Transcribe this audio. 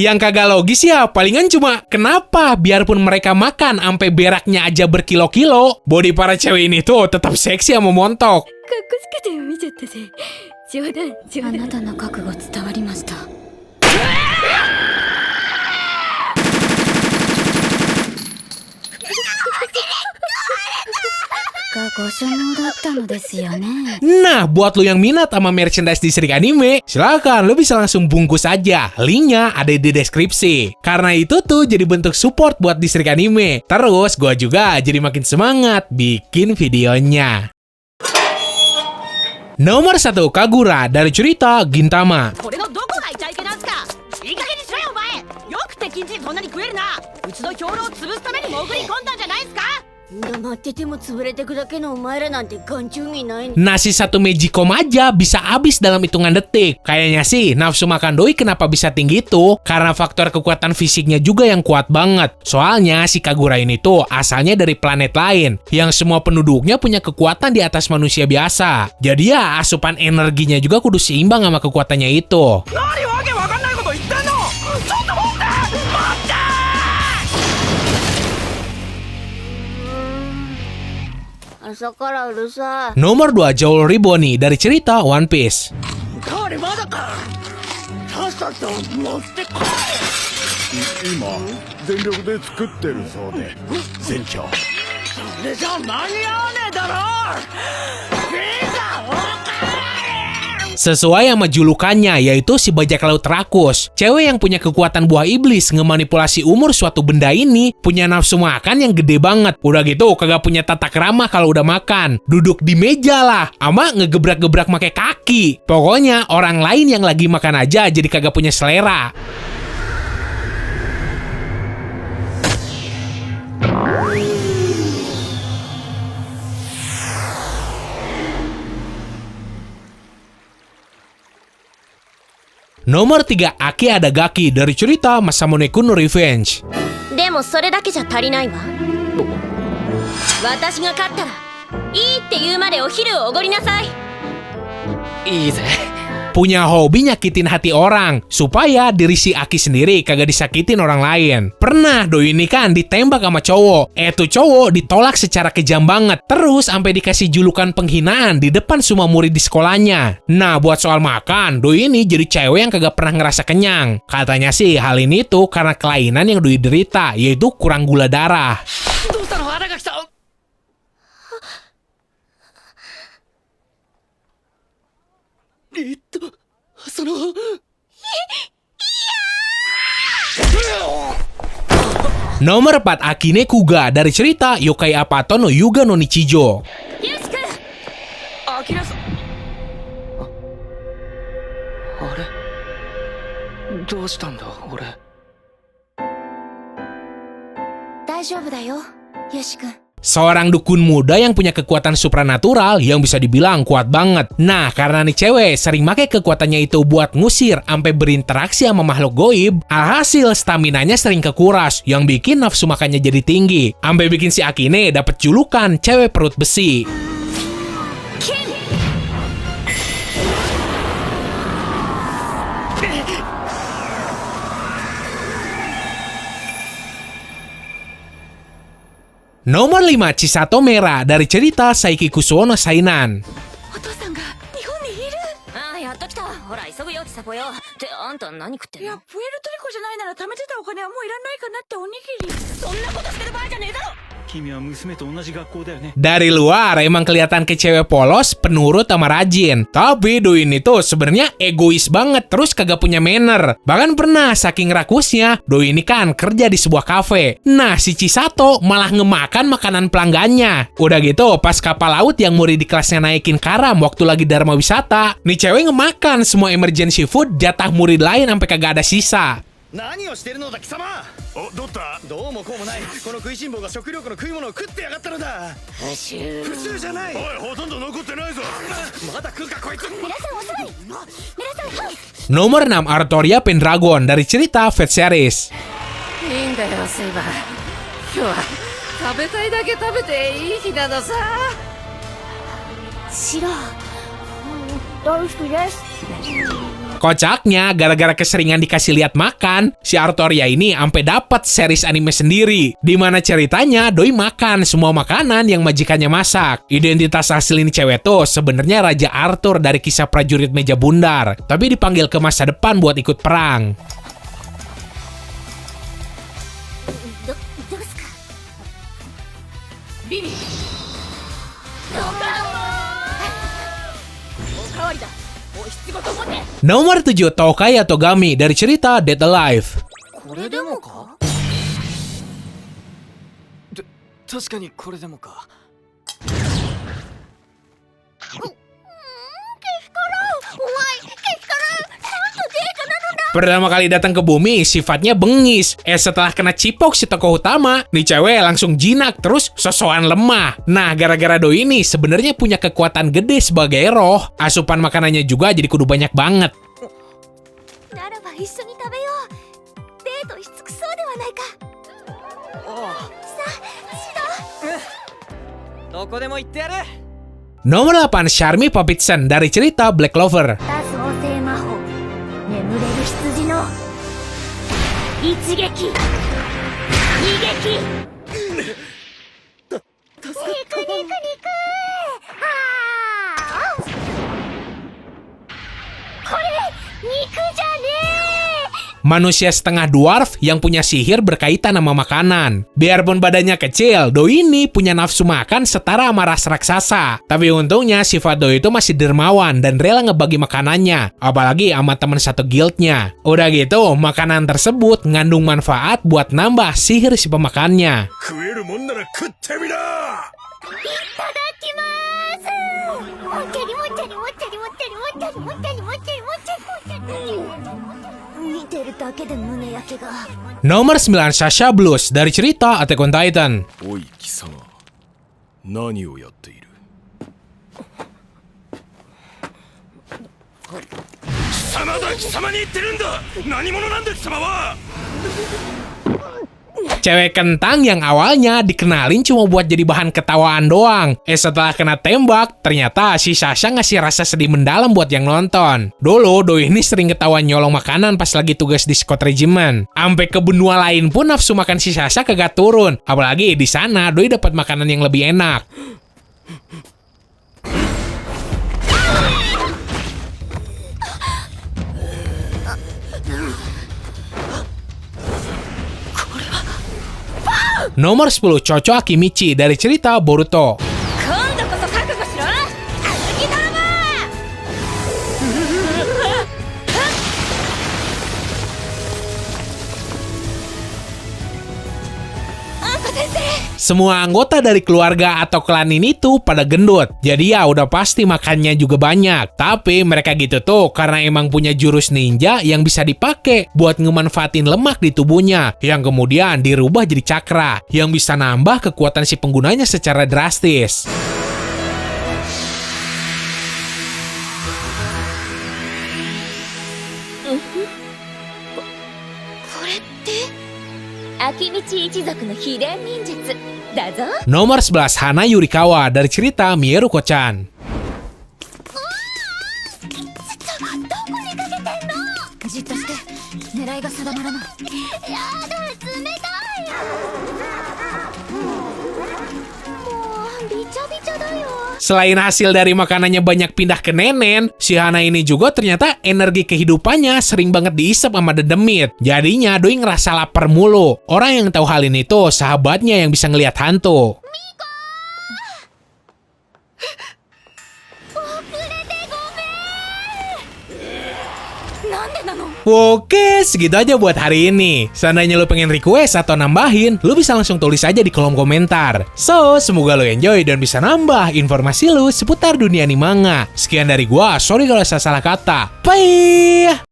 Yang kagak logis ya, palingan cuma kenapa biarpun mereka makan sampai beraknya aja berkilo-kilo, body para cewek ini tuh tetap seksi sama montok. かっこつけて見ちゃったぜ。冗談冗談。あなたの覚悟伝わりました。 Nah, buat lo yang minat sama merchandise distrik anime, silakan lo bisa langsung bungkus aja. Linknya ada di deskripsi. Karena itu tuh jadi bentuk support buat distrik anime. Terus gua juga jadi makin semangat bikin videonya. Nomor 1, Kagura dari cerita Gintama. Nasi satu Magicom aja bisa habis dalam hitungan detik. Kayaknya sih nafsu makan doi kenapa bisa tinggi tuh? Karena faktor kekuatan fisiknya juga yang kuat banget. Soalnya si Kagura ini tuh asalnya dari planet lain yang semua penduduknya punya kekuatan di atas manusia biasa. Jadi ya asupan energinya juga kudu seimbang sama kekuatannya itu. Nomor 2, Joel Riboni dari cerita One Piece. Sesuai sama julukannya, yaitu si bajak laut rakus. Cewek yang punya kekuatan buah iblis ngemanipulasi umur suatu benda ini punya nafsu makan yang gede banget. Udah gitu kagak punya tata krama kalau udah makan. Duduk di meja lah, ama ngegebrak-gebrak pakai kaki. Pokoknya orang lain yang lagi makan aja jadi kagak punya selera. Nomor 3, Aki Adagaki dari cerita Masamune Kun no Revenge. でもそれだけじゃ足りないわ。私が勝ったらいいって言うまでお昼をおごりなさい。いいぜ。Punya hobi nyakitin hati orang supaya diri si Aki sendiri kagak disakitin orang lain. Pernah doi ini kan ditembak sama cowok. Tuh cowok ditolak secara kejam banget. Terus sampai dikasih julukan penghinaan di depan semua murid di sekolahnya. Nah, buat soal makan, doi ini jadi cewek yang kagak pernah ngerasa kenyang. Katanya sih hal ini tuh karena kelainan yang doi derita, yaitu kurang gula darah. Nomor 4, Akine Kuga dari cerita Yokai Apato no Yuga no Nichijo. Seorang dukun muda yang punya kekuatan supranatural yang bisa dibilang kuat banget. Nah, karena nih cewek sering pakai kekuatannya itu buat ngusir sampai berinteraksi sama makhluk goib, alhasil staminanya sering kekuras yang bikin nafsu makannya jadi tinggi. Sampai bikin si Akine dapet julukan cewek perut besi. Nomor 5, Chisato Mera dari cerita Saiki Kusuo no Sainan. Dari luar emang kelihatan ke cewek polos, penurut sama rajin. Tapi doi ini tuh sebenarnya egois banget, terus kagak punya manner. Bahkan pernah saking rakusnya, doi ini kan kerja di sebuah kafe. Nah, si Chisato malah ngemakan makanan pelanggannya. Udah gitu, pas kapal laut yang murid di kelasnya naikin karam waktu lagi dharma wisata, nih cewek ngemakan semua emergency food jatah murid lain sampai kagak ada sisa. 何をしてるのだ貴様。お、どった。どうもこうもない。この食いしん坊が食料庫の食い物を食ってやがったのだ。復讐。復讐じゃない。おい、ほとんど残ってないぞ。まだ食うかこいつ。皆さん遅い。皆さんはい。Nomor 6, Artoria Pendragon dari cerita Fate Series. いいんだよ、セイバー。今日は食べたいだけ食べていい日なのさ。シロ、Kocaknya, gara-gara keseringan dikasih lihat makan, si Artoria ini ampe dapat series anime sendiri, di mana ceritanya doi makan semua makanan yang majikannya masak. Identitas asli ini cewek tuh sebenarnya Raja Arthur dari kisah prajurit meja bundar, tapi dipanggil ke masa depan buat ikut perang. Nomor 7, Tokaya Togami dari cerita Dead Alive. これでもか確かにこれでもか Pertama kali datang ke bumi, sifatnya bengis. Setelah kena cipok si tokoh utama, nih cewek langsung jinak terus sosokan lemah. Nah, gara-gara doi ini sebenarnya punya kekuatan gede sebagai roh. Asupan makanannya juga jadi kudu banyak banget. ならば一緒に食べよう。デートし尽くそうではないか。さあ、シド。どこでも行ってやる Nomor 8, Charmy Papitsen dari cerita Black Clover. 多創生魔法。眠れる羊の一撃。二撃。肉肉肉。これ肉じゃねえ。 Manusia setengah dwarf yang punya sihir berkaitan sama makanan. Biarpun badannya kecil, doi ini punya nafsu makan setara sama ras raksasa. Tapi untungnya sifat doi itu masih dermawan dan rela ngebagi makanannya. Apalagi sama teman satu guildnya. Udah gitu, makanan tersebut ngandung manfaat buat nambah sihir si pemakannya. 食えるもんなら食ってみな いただきます。もったりもったりもったりもったりもったりもったりもったりもったりもったりもったり。見てるだけで胸焼けが。 Nomor 9, Sasha Blues dari cerita Attack on Titan. おい貴様何をやっている貴様だ貴様に言ってるんだ何者なんだ貴様は Cewek kentang yang awalnya dikenalin cuma buat jadi bahan ketawaan doang. Setelah kena tembak, ternyata si Sasha ngasih rasa sedih mendalam buat yang nonton. Dulu, doi ini sering ketahuan nyolong makanan pas lagi tugas di Scott Regiment. Ampe ke benua lain pun nafsu makan si Sasha kagak turun. Apalagi di sana, doi dapat makanan yang lebih enak. Nomor 10, Chocho Akimichi dari cerita Boruto. 今度こそ覚悟しろ。小豆泥棒。Semua anggota dari keluarga atau klan ini tuh pada gendut. Jadi ya udah pasti makannya juga banyak. Tapi mereka gitu tuh karena emang punya jurus ninja yang bisa dipakai buat ngemanfaatin lemak di tubuhnya. Yang kemudian dirubah jadi cakra. Yang bisa nambah kekuatan si penggunanya secara drastis. Akimichi 一族の秘伝忍術だぞ。 Nomor 11, Hana Yurikawa dari cerita Mieruko-chan. どこにかけてんの？じっとして狙いが定まらない。やだ冷たいよ。もうびちゃびちゃだよ。 Selain hasil dari makanannya banyak pindah ke nenen, si Hana ini juga ternyata energi kehidupannya sering banget diisap sama dedemit. Jadinya doi ngerasa lapar mulu. Orang yang tahu hal ini tuh sahabatnya yang bisa ngelihat hantu. Oke, segitu aja buat hari ini. Seandainya lo pengen request atau nambahin, lo bisa langsung tulis aja di kolom komentar. So, semoga lo enjoy dan bisa nambah informasi lo seputar dunia anime manga. Sekian dari gua, sorry kalau saya salah kata. Bye!